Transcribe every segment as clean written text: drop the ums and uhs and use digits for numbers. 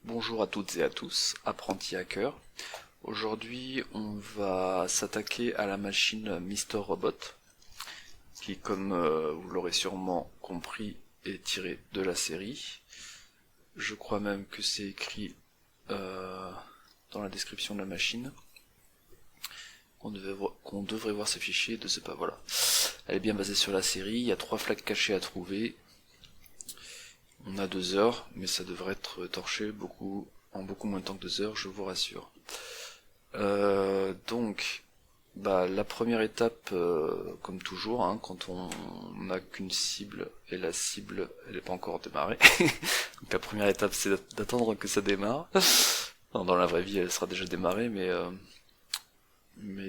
Bonjour à toutes et à tous, apprentis hackers. Aujourd'hui, on va s'attaquer à la machine Mr. Robot, qui, comme vous l'aurez sûrement compris, est tirée de la série. Je crois même que c'est écrit dans la description de la machine qu'on devrait voir ces fichiers de ce pas. Voilà. Elle est bien basée sur la série, il y a 3 flags cachés à trouver. On a 2 heures, mais ça devrait être torché en beaucoup moins de temps que 2 heures, je vous rassure. La première étape, comme toujours, hein, quand on n'a qu'une cible et la cible elle n'est pas encore démarrée. Donc la première étape c'est d'attendre que ça démarre. Non, dans la vraie vie elle sera déjà démarrée, mais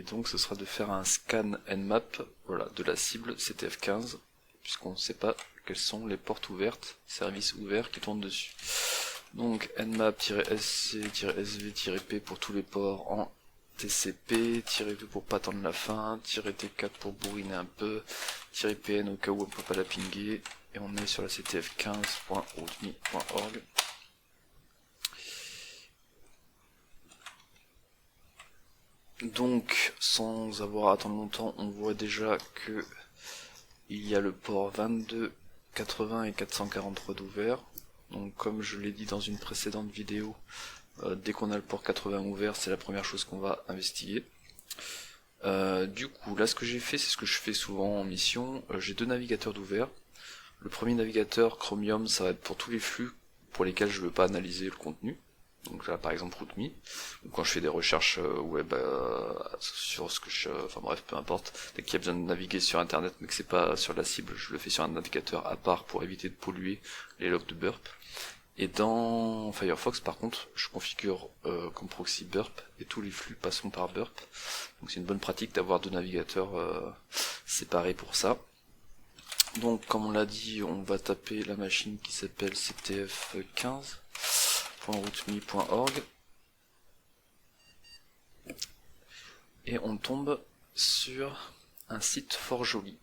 donc ce sera de faire un scan nmap, voilà, de la cible CTF15, puisqu'on ne sait pas quelles sont les portes ouvertes, services ouverts qui tournent dessus. Donc nmap-sc-sv-p pour tous les ports en TCP, -v pour pas attendre la fin, -t4 pour bourriner un peu, -pn au cas où on peut pas la pinguer, et on est sur la ctf15.rootme.org. Donc, sans avoir à attendre longtemps, on voit déjà que il y a le port 22, 80 et 443 d'ouvert. Donc comme je l'ai dit dans une précédente vidéo, dès qu'on a le port 80 ouvert, c'est la première chose qu'on va investiguer. Du coup, là ce que j'ai fait, c'est ce que je fais souvent en mission, j'ai 2 navigateurs d'ouvert. Le premier navigateur, Chromium, ça va être pour tous les flux pour lesquels je ne veux pas analyser le contenu. Donc là par exemple RootMe, ou quand je fais des recherches web sur ce que enfin bref, peu importe, dès qu'il y a besoin de naviguer sur internet mais que c'est pas sur la cible, je le fais sur un navigateur à part pour éviter de polluer les logs de burp. Et dans Firefox par contre, je configure comme proxy burp et tous les flux passeront par burp. Donc c'est une bonne pratique d'avoir 2 navigateurs séparés pour ça. Donc comme on l'a dit, on va taper la machine qui s'appelle ctf15.rootme.org et on tombe sur un site fort joli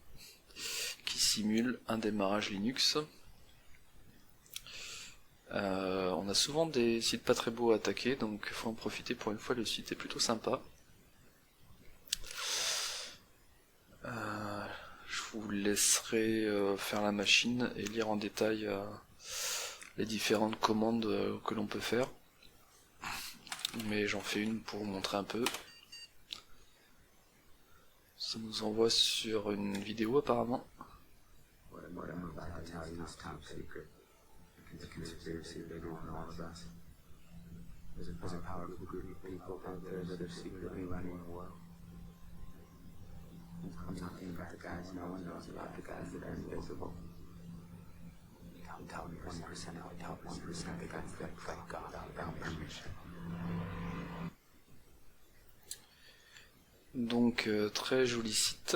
qui simule un démarrage Linux. On a souvent des sites pas très beaux à attaquer, donc il faut en profiter. Pour une fois, le site est plutôt sympa. Je vous laisserai faire la machine et lire en détail les différentes commandes que l'on peut faire. Mais j'en fais une pour vous montrer un peu. Ça nous envoie sur une vidéo apparemment. The conspiracy they don't know all about. There's a powerful group of people out there that are secretly running the world. I'm talking about the guys no one knows about, the guys that are invisible. Tell me 1% of the top 1% of the guys that fight God without permission. Donc très joli site.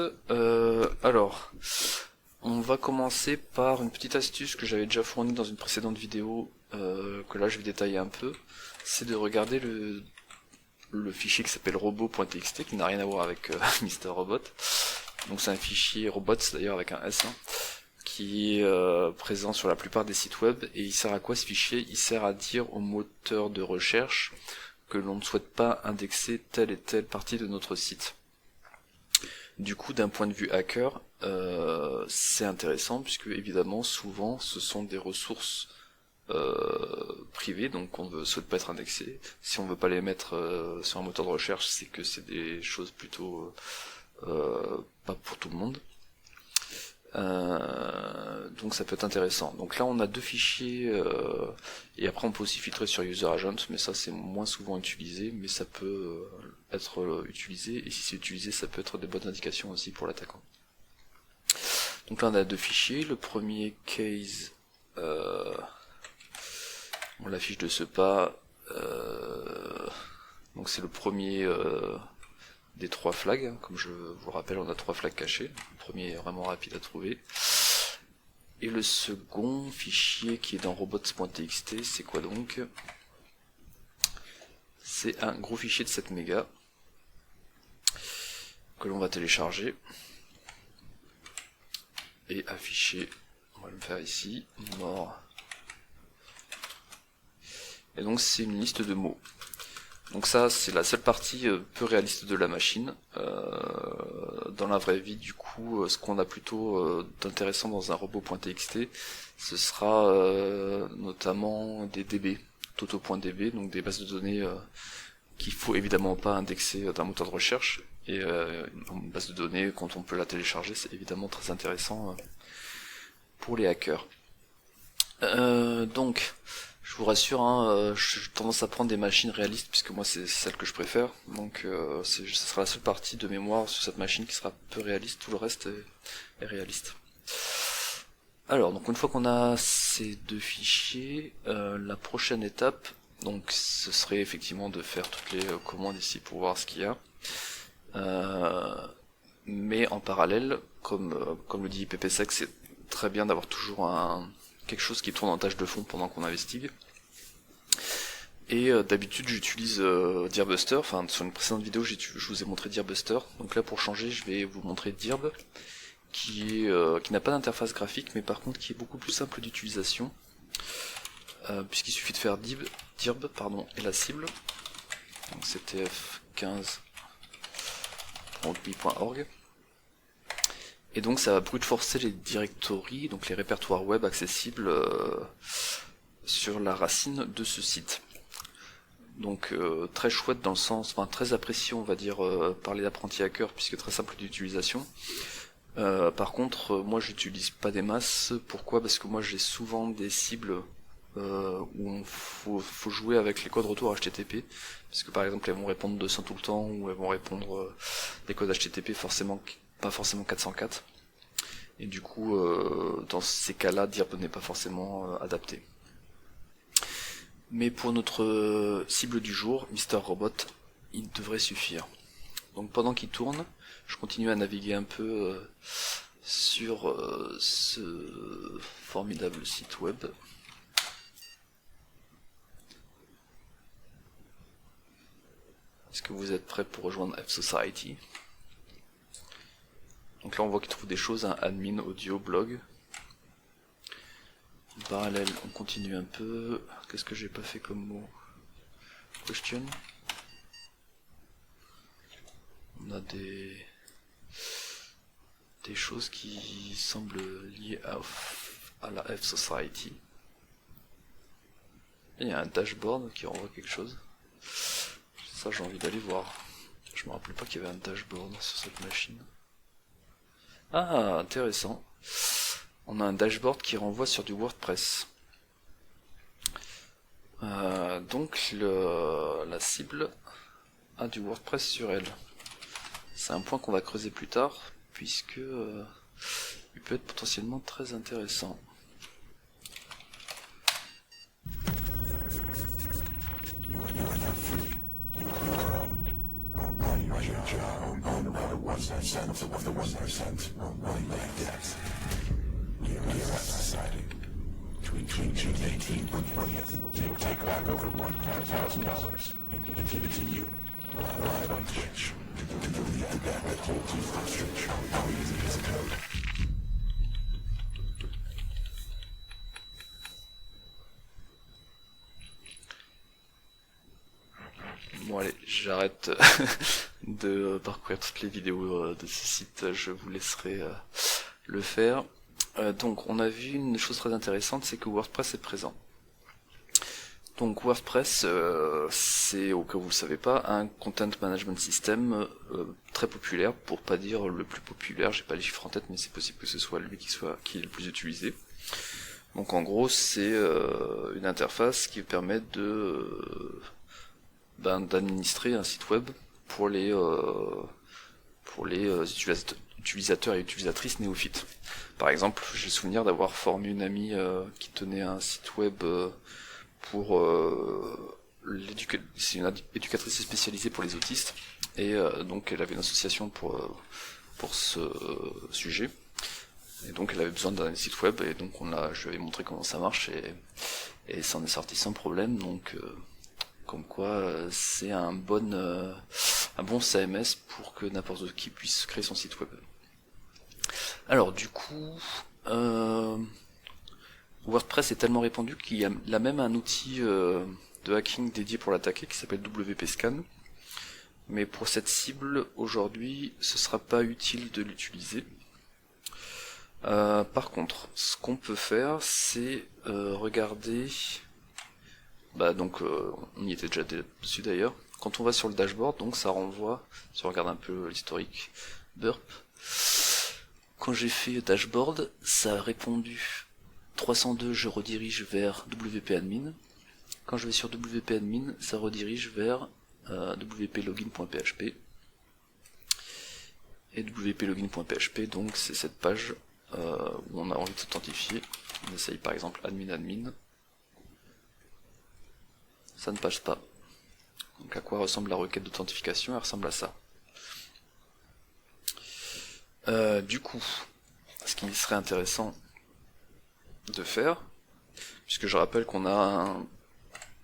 Alors, on va commencer par une petite astuce que j'avais déjà fournie dans une précédente vidéo, que là je vais détailler un peu. C'est de regarder le fichier qui s'appelle robot.txt, qui n'a rien à voir avec Mr. Robot. Donc c'est un fichier robots d'ailleurs avec un S, hein, qui est présent sur la plupart des sites web. Et il sert à quoi ce fichier? Il sert à dire au moteur de recherche que l'on ne souhaite pas indexer telle et telle partie de notre site. Du coup, d'un point de vue hacker, c'est intéressant puisque évidemment souvent ce sont des ressources privées, donc on ne souhaite pas être indexé. Si on veut pas les mettre sur un moteur de recherche, c'est que c'est des choses plutôt pas pour tout le monde. Donc ça peut être intéressant. Donc là on a 2 fichiers et après on peut aussi filtrer sur user agent, mais ça c'est moins souvent utilisé, mais ça peut être utilisé, et si c'est utilisé ça peut être des bonnes indications aussi pour l'attaquant. Donc là on a 2 fichiers, le premier case, on l'affiche de ce pas, donc c'est le premier des 3 flags, comme je vous rappelle on a 3 flags cachés, le premier est vraiment rapide à trouver. Et le second fichier qui est dans robots.txt, c'est quoi donc? C'est un gros fichier de 7 mégas que l'on va télécharger et afficher. On va le faire ici, mort. et donc c'est une liste de mots. Donc ça, c'est la seule partie peu réaliste de la machine. Dans la vraie vie, du coup, ce qu'on a plutôt d'intéressant dans un robot.txt, ce sera notamment des DB, toto.db, donc des bases de données qu'il faut évidemment pas indexer d'un moteur de recherche. Et une base de données, quand on peut la télécharger, c'est évidemment très intéressant pour les hackers. Donc, je vous rassure, hein, j'ai tendance à prendre des machines réalistes puisque moi c'est celle que je préfère. Donc, ce sera la seule partie de mémoire sur cette machine qui sera peu réaliste. Tout le reste est réaliste. Alors, donc une fois qu'on a ces deux fichiers, la prochaine étape, donc ce serait effectivement de faire toutes les commandes ici pour voir ce qu'il y a. Mais en parallèle, comme le dit IPv6, c'est très bien d'avoir toujours quelque chose qui tourne en tâche de fond pendant qu'on investigue. Et d'habitude j'utilise Deerbuster, enfin sur une précédente vidéo je vous ai montré Deerbuster, donc là pour changer je vais vous montrer Dirb, qui n'a pas d'interface graphique mais par contre qui est beaucoup plus simple d'utilisation, puisqu'il suffit de faire dirb et la cible, donc c'était f15.org. Et donc ça va brute forcer les directories, donc les répertoires web accessibles sur la racine de ce site. Donc très chouette dans le sens, enfin très apprécié on va dire par les apprentis hackers puisque très simple d'utilisation. Par contre moi j'utilise pas des masses. Pourquoi? Parce que moi j'ai souvent des cibles où faut jouer avec les codes retour HTTP, parce que par exemple elles vont répondre 200 tout le temps ou elles vont répondre des codes HTTP pas forcément 404, et du coup dans ces cas-là Dirb n'est pas forcément adapté. Mais pour notre cible du jour, Mr. Robot, il devrait suffire. Donc pendant qu'il tourne, je continue à naviguer un peu sur ce formidable site web. Est-ce que vous êtes prêts pour rejoindre F-Society? Donc là on voit qu'il trouve des choses, un admin, audio, blog. En parallèle, on continue un peu. Qu'est-ce que j'ai pas fait comme mot? Question. On a des choses qui semblent liées à la F-Society. Il y a un dashboard qui renvoie quelque chose. Ça, j'ai envie d'aller voir. Je me rappelais pas qu'il y avait un dashboard sur cette machine. Ah, intéressant. On a un dashboard qui renvoie sur du WordPress. Donc la cible a du WordPress sur elle. C'est un point qu'on va creuser plus tard, puisque il peut être potentiellement très intéressant. Between June 18th and 20th, take back over $1,000 and give it to you live on Twitch. To delete the debt that holds you hostage, how easy is a code? Bon allez, j'arrête de parcourir toutes les vidéos de ce site, je vous laisserai le faire. Donc on a vu une chose très intéressante, c'est que WordPress est présent. Donc WordPress, c'est, au cas où vous ne le savez pas, un content management system très populaire, pour pas dire le plus populaire. J'ai pas les chiffres en tête, mais c'est possible que ce soit lui qui est le plus utilisé. Donc en gros, c'est une interface qui permet d'administrer un site web pour les utilisateurs et utilisatrices néophytes. Par exemple, j'ai le souvenir d'avoir formé une amie qui tenait un site web pour c'est une éducatrice spécialisée pour les autistes, et donc elle avait une association pour ce sujet, et donc elle avait besoin d'un site web, et donc je lui avais montré comment ça marche, et ça en est sorti sans problème. Donc comme quoi c'est un bon CMS pour que n'importe qui puisse créer son site web. Alors du coup, WordPress est tellement répandu qu'il y a là même un outil de de hacking dédié pour l'attaquer qui s'appelle WP-Scan. Mais pour cette cible, aujourd'hui, ce sera pas utile de l'utiliser. Par contre, ce qu'on peut faire, c'est regarder... on y était déjà dessus d'ailleurs. Quand on va sur le dashboard, donc ça renvoie, si on regarde un peu l'historique, burp. Quand j'ai fait dashboard, ça a répondu 302, je redirige vers wp-admin. Quand je vais sur wp-admin, ça redirige vers wp-login.php. Et wp-login.php, donc c'est cette page où on a envie de s'authentifier. On essaye par exemple admin. Ça ne passe pas. Donc à quoi ressemble la requête d'authentification? Elle ressemble à ça. Du coup, ce qui serait intéressant de faire, puisque je rappelle qu'on a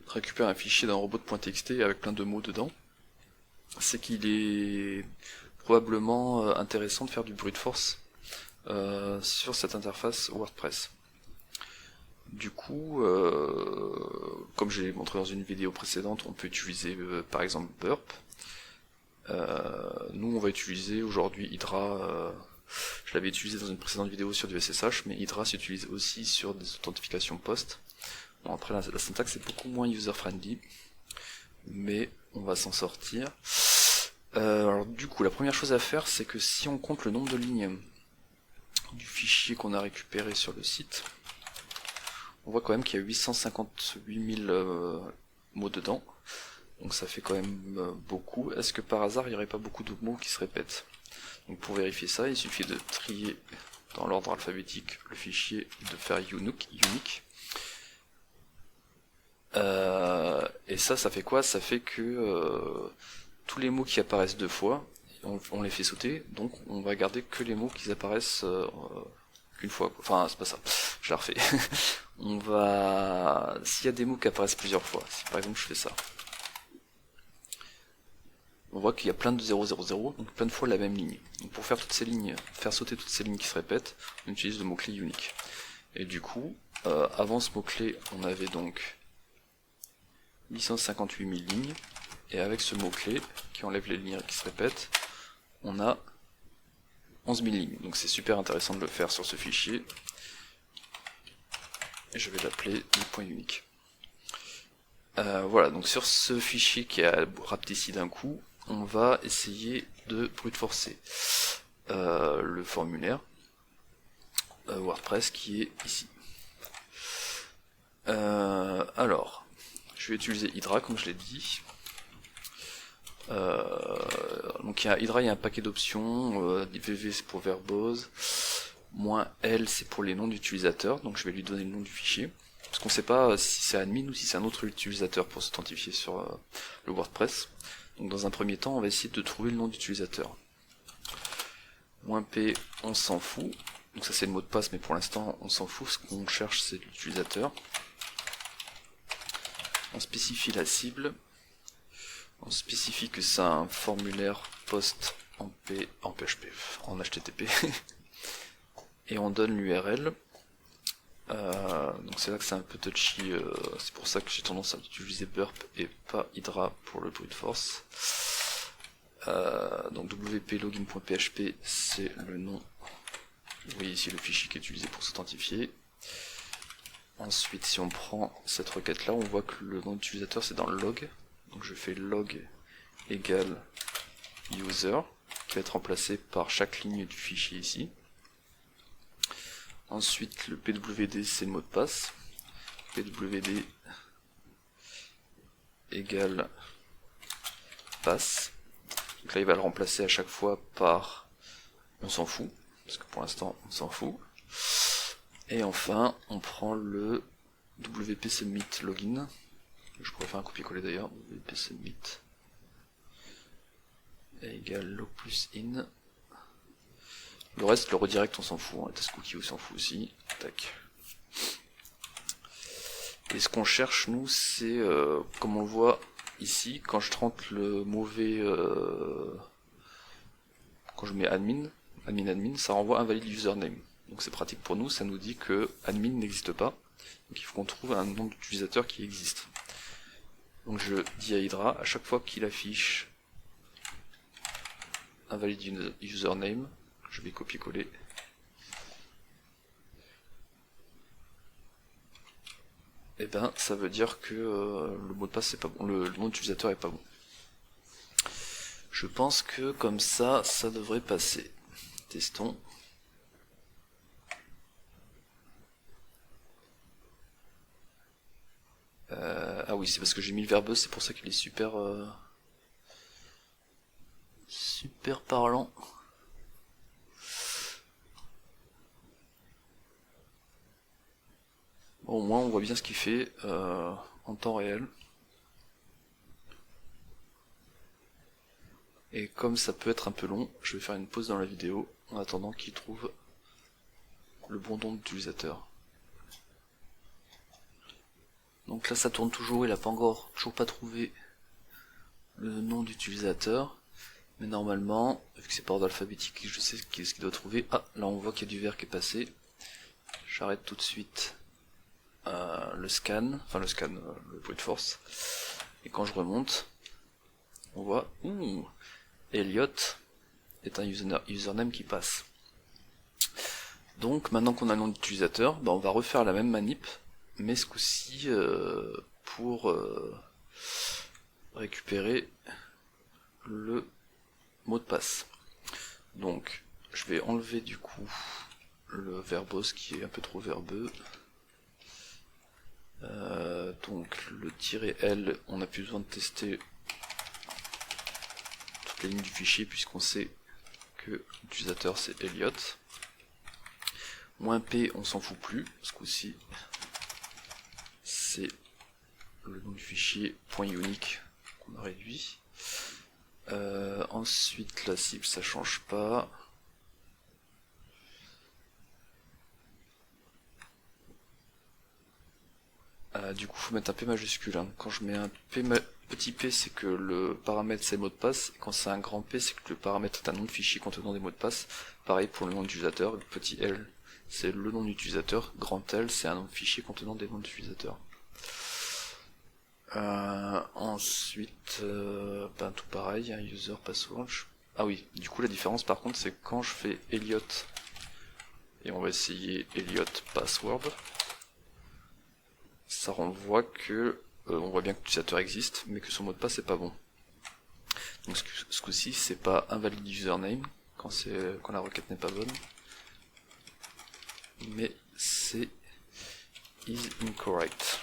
récupéré un fichier d'un robot.txt avec plein de mots dedans, c'est qu'il est probablement intéressant de faire du brute force sur cette interface WordPress. Du coup, comme j'ai montré dans une vidéo précédente, on peut utiliser par exemple Burp. Nous on va utiliser aujourd'hui Hydra, je l'avais utilisé dans une précédente vidéo sur du SSH, mais Hydra s'utilise aussi sur des authentifications post. Bon, après la syntaxe est beaucoup moins user-friendly, mais on va s'en sortir. Alors du coup, la première chose à faire, c'est que si on compte le nombre de lignes du fichier qu'on a récupéré sur le site, on voit quand même qu'il y a 858 000 mots dedans, donc ça fait quand même beaucoup. Est-ce que par hasard il n'y aurait pas beaucoup de mots qui se répètent? Donc pour vérifier ça, il suffit de trier dans l'ordre alphabétique le fichier et de faire unique. Et ça fait quoi? Ça fait que tous les mots qui apparaissent deux fois, on les fait sauter, donc on va garder que les mots qui apparaissent qu'une fois. Enfin, c'est pas ça, je la refais. S'il y a des mots qui apparaissent plusieurs fois, si par exemple je fais ça, on voit qu'il y a plein de 000, donc plein de fois la même ligne. Donc pour faire toutes ces lignes, faire sauter toutes ces lignes qui se répètent, on utilise le mot-clé unique. Et du coup, avant ce mot-clé, on avait donc 858 000 lignes, et avec ce mot-clé, qui enlève les lignes qui se répètent, on a 11 000 lignes. Donc c'est super intéressant de le faire sur ce fichier. Et je vais l'appeler .unique. Voilà, donc sur ce fichier qui a rapté ici d'un coup, on va essayer de brute forcer le formulaire WordPress qui est ici. Alors, je vais utiliser Hydra comme je l'ai dit. Donc Hydra, il y a un paquet d'options, VV c'est pour verbose, -L c'est pour les noms d'utilisateurs, donc je vais lui donner le nom du fichier, parce qu'on ne sait pas si c'est admin ou si c'est un autre utilisateur pour s'authentifier sur le WordPress. Donc dans un premier temps, on va essayer de trouver le nom d'utilisateur. -P, on s'en fout, donc ça c'est le mot de passe, mais pour l'instant on s'en fout, ce qu'on cherche c'est l'utilisateur. On spécifie la cible. On spécifie que c'est un formulaire post en PHP, en HTTP, et on donne l'URL. Donc c'est là que c'est un peu touchy, c'est pour ça que j'ai tendance à utiliser Burp et pas Hydra pour le brute force. Donc wp-login.php c'est le nom, vous voyez ici le fichier qui est utilisé pour s'authentifier. Ensuite si on prend cette requête là, on voit que le nom d'utilisateur c'est dans le log. Donc je fais log égale user, qui va être remplacé par chaque ligne du fichier ici. Ensuite le pwd c'est le mot de passe, pwd égale passe. Donc là il va le remplacer à chaque fois par on s'en fout, parce que pour l'instant on s'en fout. Et enfin on prend le wp submit login. Je pourrais faire un copier-coller d'ailleurs, wp submit égale log plus in. Le reste, le redirect, on s'en fout, hein. Test cookie, on s'en fout aussi. Tac. Et ce qu'on cherche, nous, c'est, comme on le voit ici, quand je rentre le mauvais, quand je mets admin, ça renvoie invalide username. Donc c'est pratique pour nous, ça nous dit que admin n'existe pas. Donc il faut qu'on trouve un nom d'utilisateur qui existe. Donc je dis à Hydra, à chaque fois qu'il affiche un valid username, je vais copier-coller. Et ben ça veut dire que le mot de passe c'est pas bon, le nom d'utilisateur est pas bon. Je pense que comme ça devrait passer. Testons. Ah oui, c'est parce que j'ai mis le verbe, c'est pour ça qu'il est super super parlant. Bon, au moins on voit bien ce qu'il fait en temps réel. Et comme ça peut être un peu long, je vais faire une pause dans la vidéo en attendant qu'il trouve le bon nom d'utilisateur. Donc là ça tourne toujours, il n'a pas encore toujours pas trouvé le nom d'utilisateur. Mais normalement, vu que c'est par ordre alphabétique, je sais ce qu'il doit trouver. Ah, là on voit qu'il y a du vert qui est passé. J'arrête tout de suite le scan, le brute force. Et quand je remonte, on voit, Elliot est un username qui passe. Donc maintenant qu'on a le nom d'utilisateur, on va refaire la même manip, mais ce coup-ci pour récupérer le mot de passe. Donc je vais enlever du coup le verbose qui est un peu trop verbeux. Donc le -L, on n'a plus besoin de tester toutes les lignes du fichier puisqu'on sait que l'utilisateur c'est Elliot. -P, on s'en fout plus, ce coup-ci c'est le nom du fichier .unique qu'on a réduit. Ensuite la cible ça change pas. Du coup faut mettre un P majuscule, hein. Quand je mets un petit P c'est que le paramètre c'est le mot de passe, et quand c'est un grand P c'est que le paramètre est un nom de fichier contenant des mots de passe. Pareil pour le nom d'utilisateur, le petit L c'est le nom d'utilisateur, grand L c'est un nom de fichier contenant des noms d'utilisateurs. Ensuite, tout pareil, hein, user password. Ah oui, du coup la différence par contre c'est que quand je fais Elliot, et on va essayer Elliot password, ça renvoie que, on voit bien que l'utilisateur existe, mais que son mot de passe est pas bon. Donc ce coup-ci c'est pas invalid username, quand la requête n'est pas bonne, mais c'est is incorrect.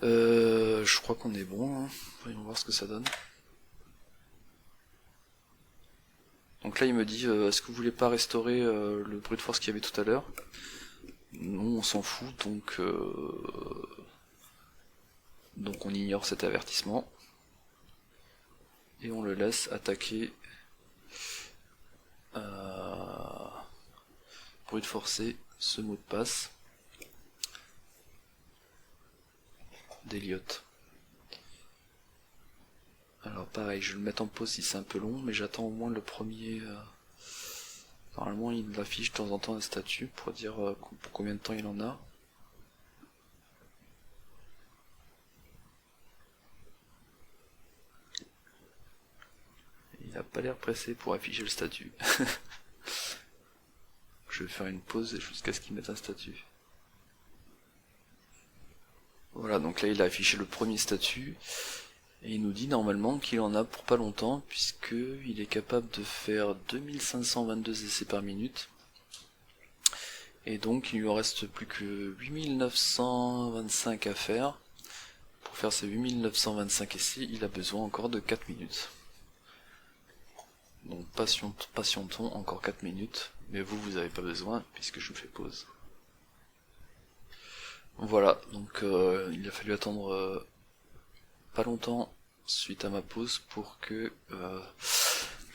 Je crois qu'on est bon, hein. Voyons voir ce que ça donne. Donc là il me dit est-ce que vous voulez pas restaurer le brute force qu'il y avait tout à l'heure? Non, on s'en fout, donc on ignore cet avertissement et on le laisse attaquer brute forcer ce mot de passe d'Elliot. Alors pareil, je vais le mettre en pause si c'est un peu long, mais j'attends au moins le premier. Normalement il affiche de temps en temps un statut pour dire pour combien de temps il en a. Il n'a pas l'air pressé pour afficher le statut. Je vais faire une pause jusqu'à ce qu'il mette un statut. Voilà, donc là il a affiché le premier statut. Et il nous dit normalement qu'il en a pour pas longtemps, puisque il est capable de faire 2522 essais par minute. Et donc il lui en reste plus que 8925 à faire. Pour faire ces 8925 essais, il a besoin encore de 4 minutes. Donc patientons encore 4 minutes, mais vous avez pas besoin, puisque je fais pause. Voilà, donc il a fallu attendre pas longtemps suite à ma pause pour que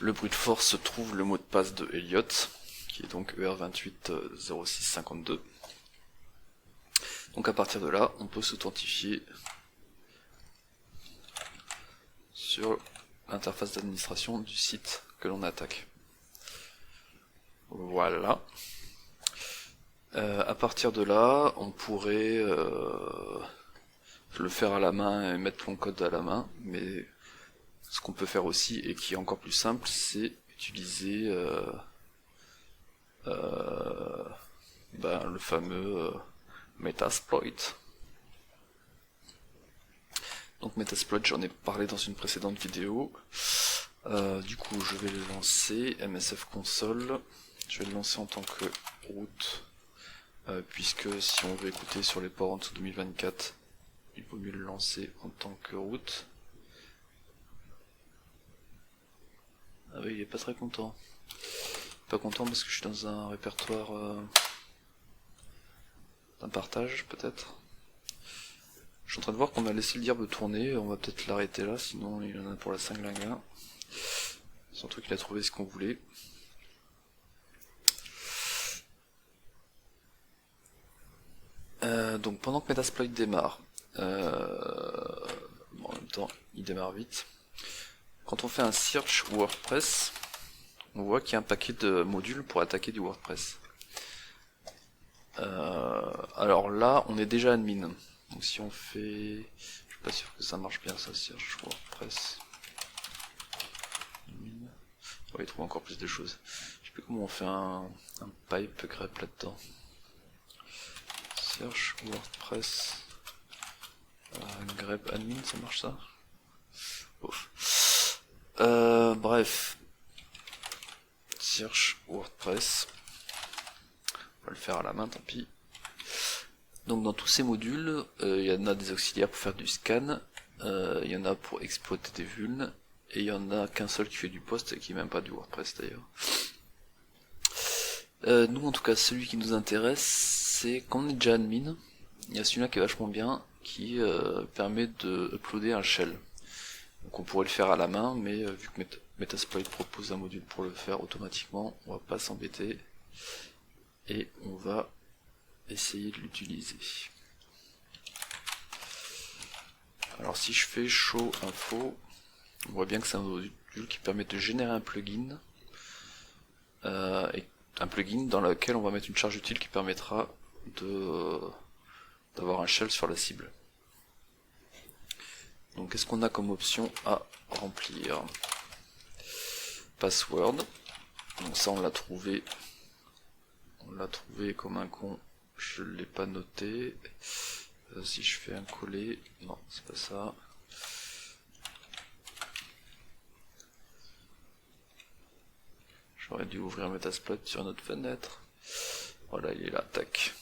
le brute force trouve le mot de passe de Elliot, qui est donc ER280652. Donc à partir de là, on peut s'authentifier sur l'interface d'administration du site que l'on attaque. Voilà. À partir de là, on pourrait le faire à la main et mettre mon code à la main, mais ce qu'on peut faire aussi, et qui est encore plus simple, c'est utiliser le fameux Metasploit. Donc Metasploit, j'en ai parlé dans une précédente vidéo. Du coup, je vais le lancer, MSF console. Je vais le lancer en tant que root, puisque si on veut écouter sur les ports en dessous 2024, il vaut mieux le lancer en tant que root. Ah oui, il est pas très content. Pas content parce que je suis dans un répertoire d'un partage, peut-être. Je suis en train de voir qu'on a laissé le diable tourner, on va peut-être l'arrêter là, sinon il en a pour la cinglingue. Surtout qu'il a trouvé ce qu'on voulait. Donc pendant que Metasploit démarre, en même temps il démarre vite, quand on fait un search WordPress, on voit qu'il y a un paquet de modules pour attaquer du WordPress. Alors là, on est déjà admin. Donc si on fait... Je suis pas sûr que ça marche bien ça, search WordPress. On va y trouver encore plus de choses. Je sais plus comment on fait un pipe grep là-dedans. Search WordPress grep admin, ça marche ça? Ouf. Bref. Search WordPress. On va le faire à la main, tant pis. Donc dans tous ces modules, il y en a des auxiliaires pour faire du scan, il y en a pour exploiter des vulnes, et il y en a qu'un seul qui fait du post et qui est même pas du WordPress d'ailleurs. Nous en tout cas, celui qui nous intéresse, c'est quand on est déjà admin, il y a celui-là qui est vachement bien, qui permet de uploader un shell. Donc on pourrait le faire à la main, mais vu que Metasploit propose un module pour le faire automatiquement, on va pas s'embêter, et on va essayer de l'utiliser. Alors si je fais show info, on voit bien que c'est un module qui permet de générer un plugin, et un plugin dans lequel on va mettre une charge utile qui permettra d'avoir un shell sur la cible. Donc qu'est-ce qu'on a comme option à remplir? Password. Donc ça on l'a trouvé. On l'a trouvé comme un con. Je ne l'ai pas noté. Si je fais un coller, non, c'est pas ça. J'aurais dû ouvrir Metasploit sur notre fenêtre. Voilà, il est là, tac.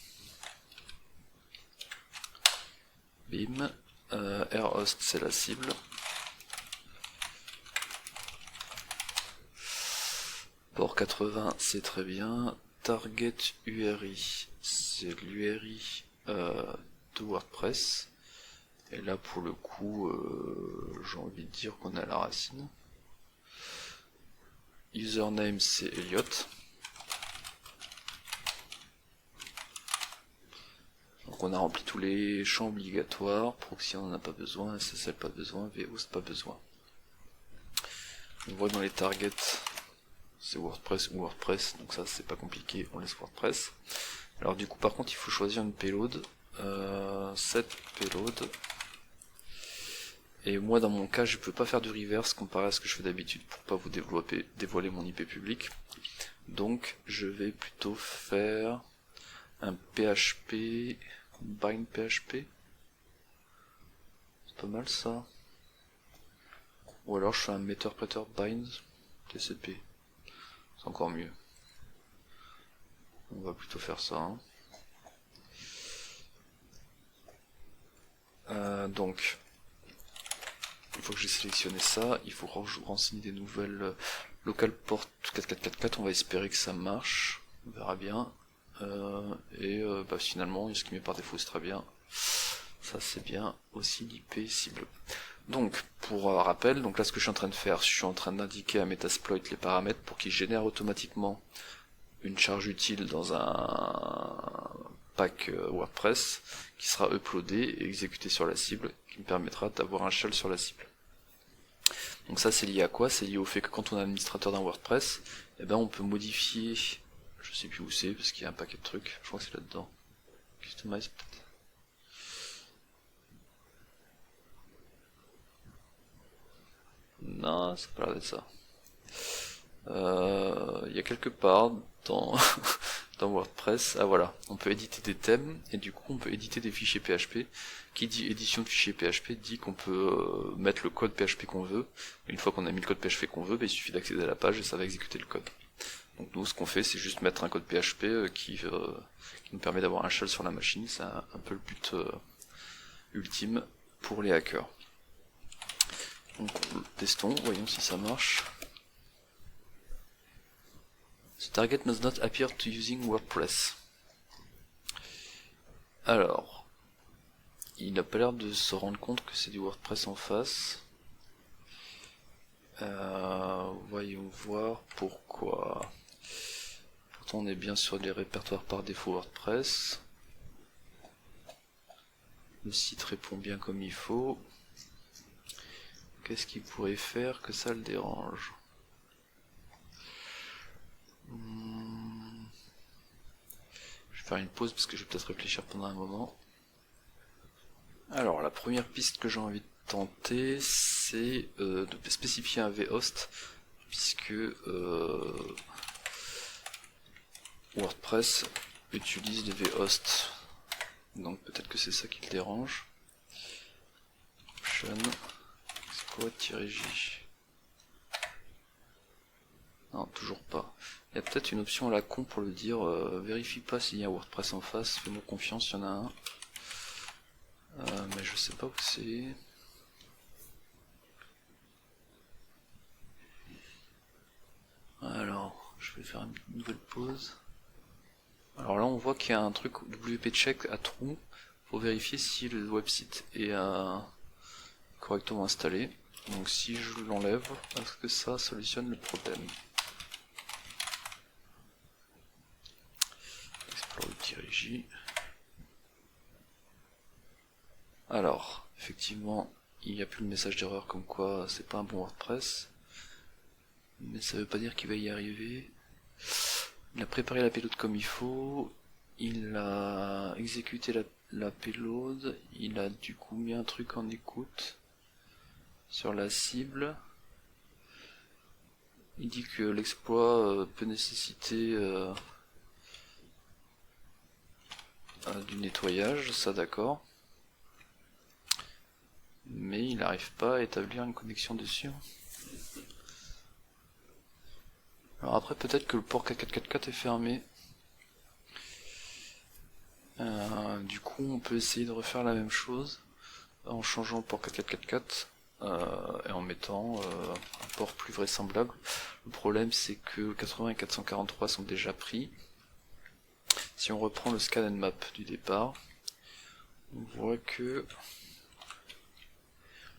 Bim. rhost, c'est la cible. Port 80, c'est très bien. Target URI, c'est l'URI de WordPress. Et là, pour le coup, j'ai envie de dire qu'on est à la racine. Username, c'est Elliot. Donc on a rempli tous les champs obligatoires. Proxy, on n'en a pas besoin. SSL, pas besoin. vhost, pas besoin. On voit dans les targets, c'est WordPress ou WordPress, donc ça c'est pas compliqué, on laisse WordPress. Alors du coup par contre il faut choisir une payload, set payload, et moi dans mon cas je peux pas faire du reverse comparé à ce que je fais d'habitude pour pas vous dévoiler mon IP public, donc je vais plutôt faire un PHP, bind PHP, c'est pas mal ça, ou alors je fais un meter-preter bind TCP. C'est encore mieux. On va plutôt faire ça. Donc, une fois que j'ai sélectionné ça, il faut renseigner des nouvelles local port 4444. On va espérer que ça marche. On verra bien. Finalement, ce qui met par défaut, c'est très bien. Ça, c'est bien aussi l'IP cible. Donc, pour rappel, donc là ce que je suis en train de faire, je suis en train d'indiquer à Metasploit les paramètres pour qu'il génère automatiquement une charge utile dans un pack WordPress qui sera uploadé et exécuté sur la cible, qui me permettra d'avoir un shell sur la cible. Donc ça c'est lié à quoi? C'est lié au fait que quand on est administrateur d'un WordPress, on peut modifier je sais plus où c'est parce qu'il y a un paquet de trucs, je crois que c'est là-dedans. Customize peut-être. Non, ça pas l'air d'être ça. Il y a quelque part dans, dans WordPress, ah voilà, on peut éditer des thèmes et du coup on peut éditer des fichiers PHP. Qui dit édition de fichiers PHP dit qu'on peut mettre le code PHP qu'on veut. Et une fois qu'on a mis le code PHP qu'on veut, il suffit d'accéder à la page et ça va exécuter le code. Donc nous ce qu'on fait c'est juste mettre un code PHP qui nous permet d'avoir un shell sur la machine, c'est un peu le but ultime pour les hackers. Donc testons, voyons si ça marche. The target must not appear to using WordPress. Alors, il n'a pas l'air de se rendre compte que c'est du WordPress en face. Voyons voir pourquoi. Pourtant on est bien sur les répertoires par défaut WordPress. Le site répond bien comme il faut. Qu'est-ce qui pourrait faire que ça le dérange? Je vais faire une pause parce que je vais peut-être réfléchir pendant un moment. Alors la première piste que j'ai envie de tenter, c'est de spécifier un vhost, puisque WordPress utilise des vhosts, donc peut-être que c'est ça qui le dérange. Option exploit-j. Non, toujours pas. Il y a peut-être une option à la con pour le dire, vérifie pas s'il y a un WordPress en face, fais-moi confiance, il y en a un. Mais je sais pas où c'est. Alors, je vais faire une nouvelle pause. Alors là on voit qu'il y a un truc wp-check à true pour vérifier si le website est correctement installé. Donc si je l'enlève, est-ce que ça solutionne le problème? Explorer-j. Alors, effectivement, il n'y a plus le message d'erreur comme quoi c'est pas un bon WordPress. Mais ça veut pas dire qu'il va y arriver. Il a préparé la payload comme il faut. Il a exécuté la payload. Il a du coup mis un truc en écoute sur la cible. Il dit que l'exploit peut nécessiter du nettoyage, ça d'accord. Mais il n'arrive pas à établir une connexion dessus. Alors après peut-être que le port 4444 est fermé. Du coup on peut essayer de refaire la même chose en changeant le port 4444 et en mettant un port plus vraisemblable. Le problème c'est que 80 et 443 sont déjà pris. Si on reprend le scan and map du départ, on voit que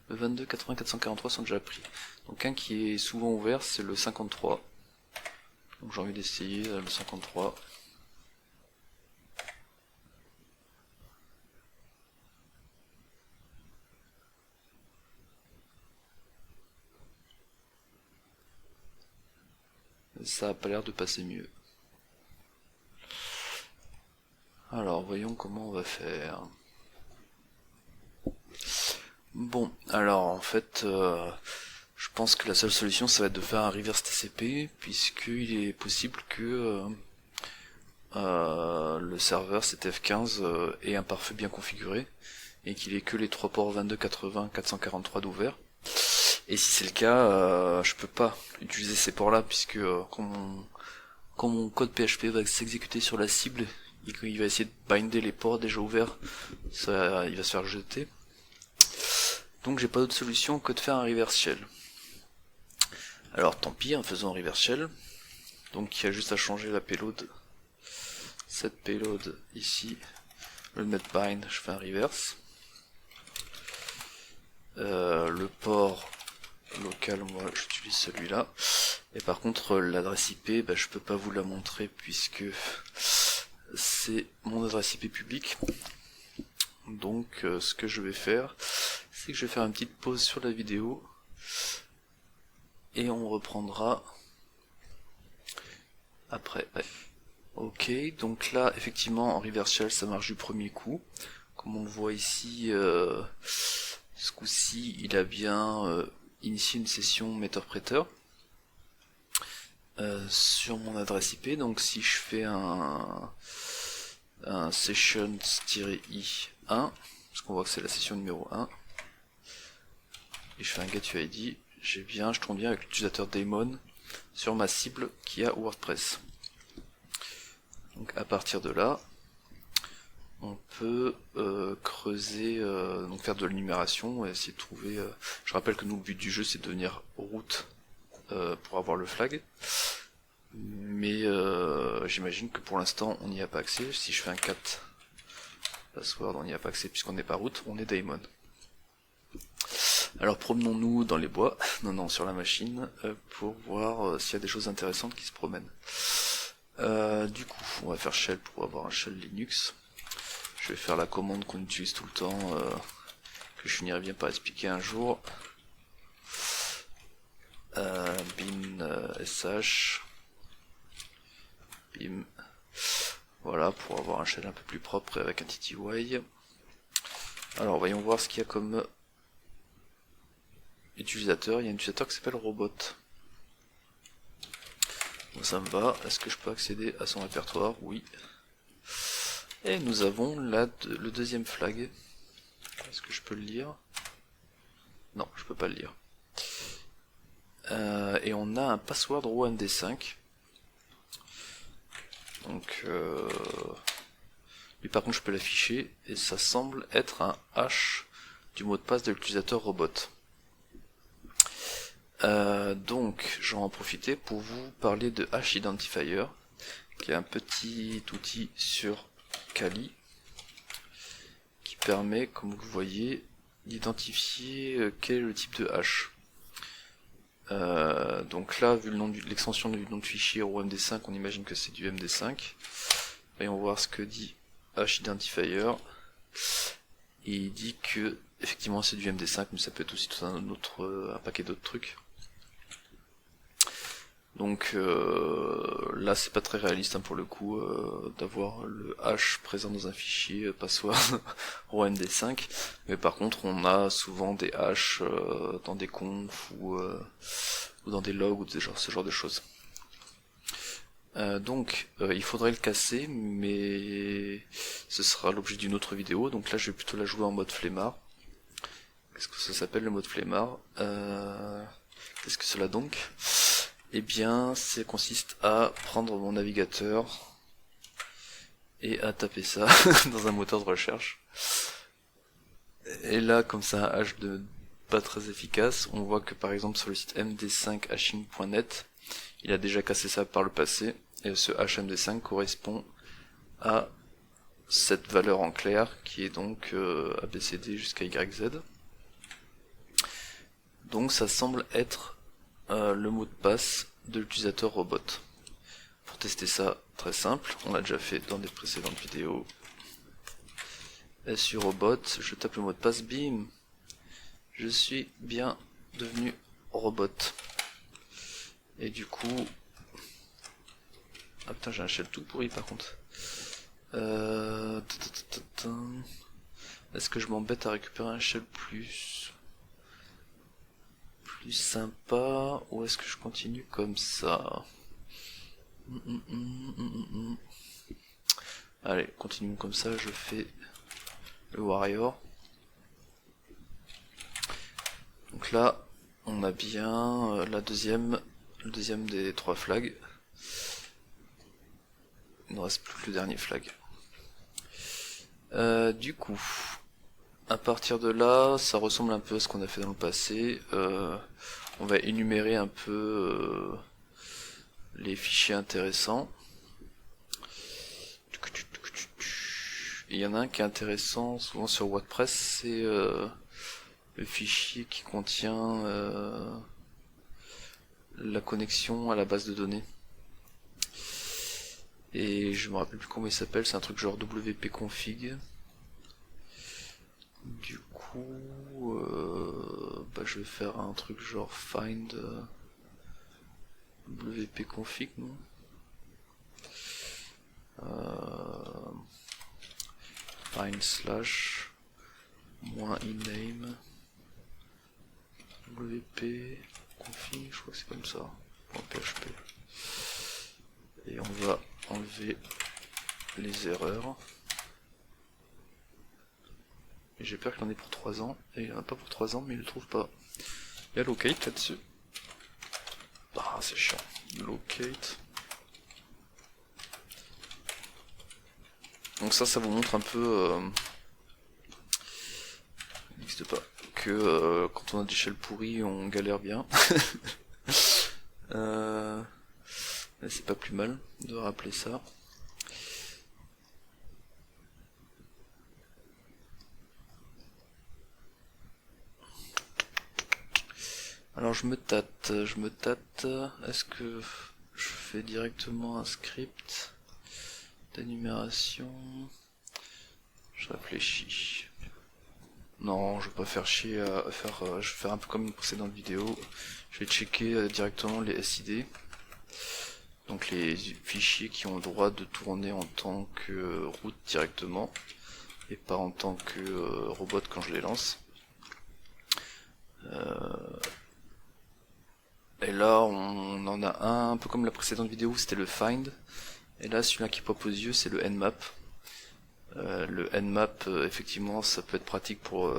le 22, 80, 443 sont déjà pris. Donc un qui est souvent ouvert c'est le 53. Donc j'ai envie d'essayer le 53. Ça a pas l'air de passer mieux. Alors voyons comment on va faire. Bon, alors en fait, je pense que la seule solution ça va être de faire un reverse TCP, puisqu'il est possible que le serveur CTF15 ait un pare-feu bien configuré, et qu'il ait que les 3 ports 22, 80, 443 d'ouvert. Et si c'est le cas, je peux pas utiliser ces ports là, puisque quand mon code PHP va s'exécuter sur la cible, il va essayer de binder les ports déjà ouverts, ça, il va se faire jeter. Donc j'ai pas d'autre solution que de faire un reverse shell. Alors tant pis, en faisant un reverse shell. Donc il y a juste à changer la payload. Cette payload ici, le mettre bind, je fais un reverse. Le port local, moi j'utilise celui-là. Et par contre l'adresse IP, je peux pas vous la montrer puisque c'est mon adresse IP publique. Donc ce que je vais faire, c'est que je vais faire une petite pause sur la vidéo et on reprendra après. Ouais. Ok, donc là effectivement en reverse shell ça marche du premier coup. Comme on le voit ici, ce coup-ci il a bien initié une session metteur-prêteur sur mon adresse IP. Donc si je fais un sessions-i1, parce qu'on voit que c'est la session numéro 1, et je fais un getUID, je tombe bien avec l'utilisateur daemon sur ma cible qui a WordPress. Donc à partir de là, on peut creuser, donc faire de l'énumération et essayer de trouver. Je rappelle que nous, le but du jeu c'est de devenir route pour avoir le flag, mais j'imagine que pour l'instant on n'y a pas accès. Si je fais un cat password, on n'y a pas accès puisqu'on n'est pas route, on est daemon. Alors promenons-nous dans les bois, non sur la machine, pour voir s'il y a des choses intéressantes qui se promènent. Du coup, on va faire shell pour avoir un shell Linux. Je vais faire la commande qu'on utilise tout le temps, que je finirai bien par expliquer un jour. Bin sh, bim, voilà, pour avoir un shell un peu plus propre et avec un TTY. Alors voyons voir ce qu'il y a comme utilisateur. Il y a un utilisateur qui s'appelle Robot. Bon, ça me va. Est-ce que je peux accéder à son répertoire? Oui. Et nous avons là le deuxième flag. Est-ce que je peux le lire? Non, je peux pas le lire. Et on a un password ROMD5. Donc lui par contre je peux l'afficher et ça semble être un hash du mot de passe de l'utilisateur robot. Donc j'en vais en profiter pour vous parler de hash identifier, qui est un petit outil sur Kali qui permet, comme vous le voyez, d'identifier quel est le type de hash. Donc là, vu l'extension du nom de fichier ROMD5, on imagine que c'est du MD5. Voyons voir ce que dit hash identifier. Et il dit que effectivement c'est du MD5, mais ça peut être aussi tout un paquet d'autres trucs. Donc là c'est pas très réaliste pour le coup d'avoir le hash présent dans un fichier password ROMD5, mais par contre on a souvent des hashes dans des confs ou dans des logs ou ce genre de choses. Donc il faudrait le casser, mais ce sera l'objet d'une autre vidéo. Donc là je vais plutôt la jouer en mode flemmard. Qu'est-ce que ça s'appelle le mode flemmard? Qu'est-ce que cela donc? Eh bien, ça consiste à prendre mon navigateur et à taper ça dans un moteur de recherche. Et là, comme c'est un hash pas très efficace, on voit que par exemple sur le site md5hashing.net, il a déjà cassé ça par le passé, et ce hash md5 correspond à cette valeur en clair, qui est donc ABCD jusqu'à YZ. Donc ça semble être le mot de passe de l'utilisateur robot. Pour tester ça, très simple, on l'a déjà fait dans des précédentes vidéos. SU robot, je tape le mot de passe, bim, je suis bien devenu robot. Et du coup, ah putain, j'ai un shell tout pourri par contre. Est-ce que je m'embête à récupérer un shell plus sympa, ou est-ce que je continue comme ça? Allez, continuons comme ça, je fais le warrior. Donc là, on a bien le deuxième des trois flags. Il ne reste plus que le dernier flag. Du coup, à partir de là, ça ressemble un peu à ce qu'on a fait dans le passé. On va énumérer un peu les fichiers intéressants. Il y en a un qui est intéressant, souvent sur WordPress, c'est le fichier qui contient la connexion à la base de données. Et je me rappelle plus comment il s'appelle, c'est un truc genre wp-config. Du coup, je vais faire un truc genre find wp-config, non? Find slash moins iname wp config, je crois que c'est comme ça, .php, et on va enlever les erreurs. Et j'ai peur qu'il en ait pour 3 ans, et il en a pas pour 3 ans, mais il le trouve pas. Il y a locate là-dessus. Ah, c'est chiant. Locate. Donc ça vous montre un peu, n'existe pas, que quand on a des shells pourris, on galère bien. Mais c'est pas plus mal de rappeler ça. Alors je me tâte. Est-ce que je fais directement un script d'énumération? Je réfléchis. Non, je vais pas faire chier à faire. Je vais faire un peu comme une précédente vidéo. Je vais checker directement les SID. Donc les fichiers qui ont le droit de tourner en tant que route directement et pas en tant que robot quand je les lance. Et là on en a un peu comme la précédente vidéo, c'était le find. Et là celui-là qui pop aux yeux c'est le nmap. Le nmap effectivement ça peut être pratique pour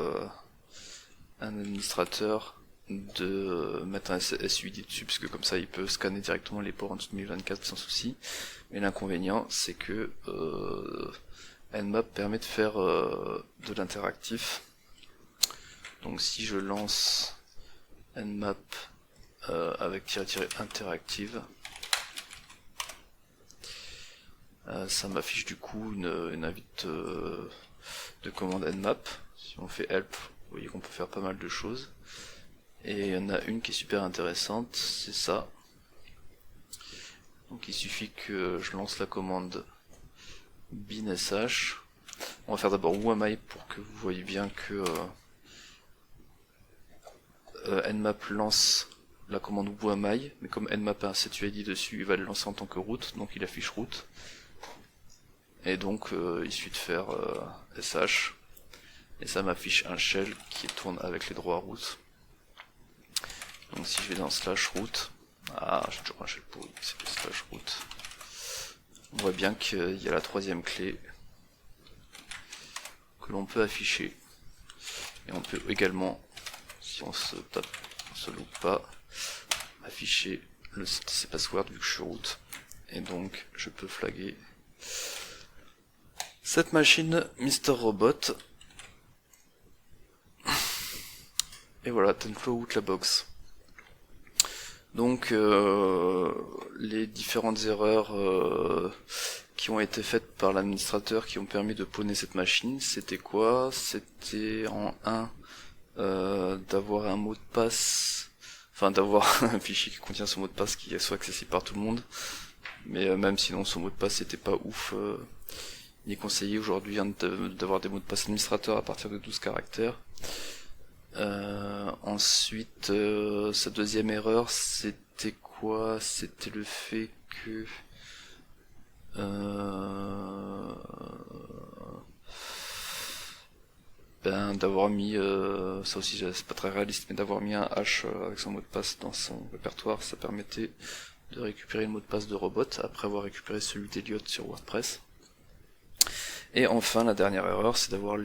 un administrateur de mettre un SUID dessus, parce que comme ça il peut scanner directement les ports en dessous de 1024 sans souci. Mais l'inconvénient c'est que nmap permet de faire de l'interactif. Donc si je lance nmap avec -- interactive, ça m'affiche du coup une invite de commande nmap. Si on fait help, vous voyez qu'on peut faire pas mal de choses. Et il y en a une qui est super intéressante, c'est ça. Donc il suffit que je lance la commande bin.sh. On va faire d'abord whoami pour que vous voyez bien que nmap lance la commande whoami, mais comme nmap a un setuid dessus, il va le lancer en tant que route, donc il affiche route. Et donc il suffit de faire sh, et ça m'affiche un shell qui tourne avec les droits route. Donc si je vais dans slash route, j'ai toujours un shell pourri, c'est le slash route. On voit bien qu'il y a la troisième clé que l'on peut afficher. Et on peut également, si on se loupe pas, afficher le CTC password vu que je suis route. Et donc je peux flaguer cette machine Mr. Robot. Et voilà, Tenflow out la box. Donc les différentes erreurs qui ont été faites par l'administrateur qui ont permis de pawner cette machine, c'était quoi? C'était en 1 d'avoir un mot de passe, enfin d'avoir un fichier qui contient ce mot de passe qui soit accessible par tout le monde, mais même sinon son mot de passe c'était pas ouf. Il est conseillé aujourd'hui d'avoir des mots de passe administrateurs à partir de 12 caractères. Ensuite, sa deuxième erreur, c'était quoi? C'était le fait que d'avoir mis, ça aussi c'est pas très réaliste, mais d'avoir mis un hash avec son mot de passe dans son répertoire, ça permettait de récupérer le mot de passe de robot après avoir récupéré celui d'Eliott sur WordPress. Et enfin, la dernière erreur, c'est d'avoir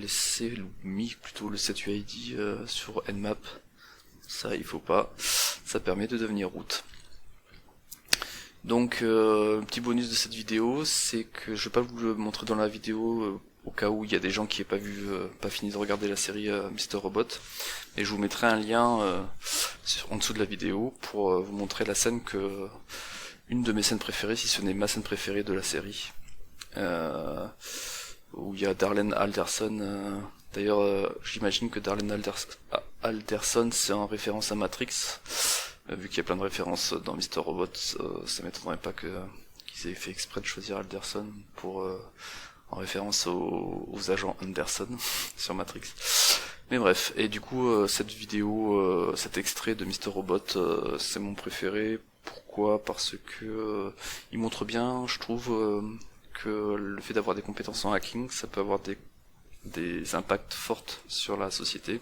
mis plutôt le setuid sur nmap. Ça, il faut pas. Ça permet de devenir route. Donc, petit bonus de cette vidéo, c'est que je vais pas vous le montrer dans la vidéo au cas où il y a des gens qui n'aient pas fini de regarder la série Mr. Robot. Et je vous mettrai un lien en dessous de la vidéo pour vous montrer la scène une de mes scènes préférées, si ce n'est ma scène préférée de la série. Où il y a Darlene Alderson. D'ailleurs, j'imagine que Darlene Alderson c'est en référence à Matrix. Vu qu'il y a plein de références dans Mr. Robot, ça m'étonnerait pas qu'ils aient fait exprès de choisir Alderson en référence aux agents Anderson sur Matrix. Mais bref, et du coup cette vidéo, cet extrait de Mr. Robot, c'est mon préféré. Pourquoi? Parce que il montre bien, je trouve, que le fait d'avoir des compétences en hacking, ça peut avoir des impacts forts sur la société.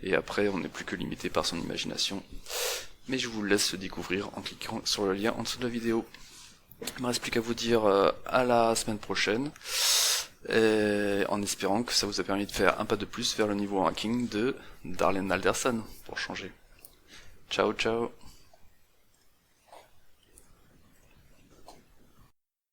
Et après, on n'est plus que limité par son imagination. Mais je vous laisse le découvrir en cliquant sur le lien en dessous de la vidéo. Il me reste plus qu'à vous dire à la semaine prochaine, et en espérant que ça vous a permis de faire un pas de plus vers le niveau en hacking de Darlene Alderson, pour changer. Ciao ciao.